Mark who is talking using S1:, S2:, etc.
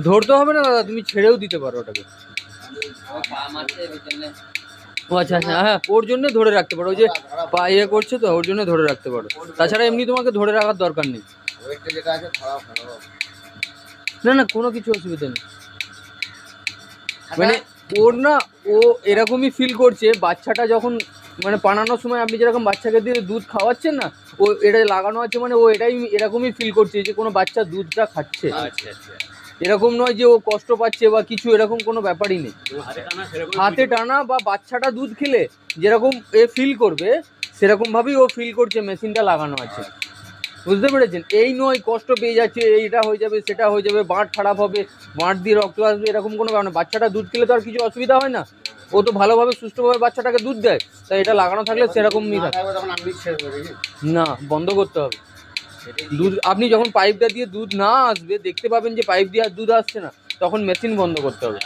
S1: ধরতে হবে না দাদা, তুমি ছেড়েও দিতে পারো ওটাকে। ও আচ্ছা আচ্ছা, হ্যাঁ ওর জন্য ধরে রাখতে পারো, ওই যে পা ইয়ে করছে তো ওর জন্য ধরে রাখতে পারো, তাছাড়া এমনি তোমাকে ধরে রাখার দরকার নেই। না না কোনো কিছু অসুবিধা নেই, মানে ওর না ও এরকমই ফিল করছে বাচ্চাটা যখন মানে পানানোর সময় আপনি যেরকম বাচ্চাকে দিয়ে দুধ খাওয়াচ্ছেন না, ও এটা লাগানো আছে মানে ও এটাই এরকমই ফিল করছে যে কোনো বাচ্চা দুধটা খাচ্ছে।
S2: আচ্ছা আচ্ছা,
S1: এরকম নয় যে ও কষ্ট পাচ্ছে বা কিছু, এরকম কোনো ব্যাপারই নেই। হাতে টানা বা বাচ্চাটা দুধ খেলে যেরকম এ ফিল করবে সেরকম ভাবেই ও ফিল করছে মেশিনটা লাগানো আছে, বুঝতে পেরেছেন? এই নয় কষ্ট পেয়ে যাচ্ছে, এইটা হয়ে যাবে সেটা হয়ে যাবে, বাঁট খারাপ হবে, বাঁট দিয়ে রক্ত আসবে, এরকম কোনো ব্যাপার না। বাচ্চাটা দুধ খেলে তো আর কিছু অসুবিধা হয় না, ও তো ভালোভাবে সুস্থভাবে বাচ্চাটাকে দুধ দেয়, তাই এটা লাগানো থাকলে সেরকমই থাকে না, বন্ধ করতে হবে। দুধ আপনি যখন পাইপটা দিয়ে দুধ না আসবে, দেখতে পাবেন যে পাইপ দিয়ে আর দুধ আসছে না, তখন মেশিন বন্ধ করতে হবে।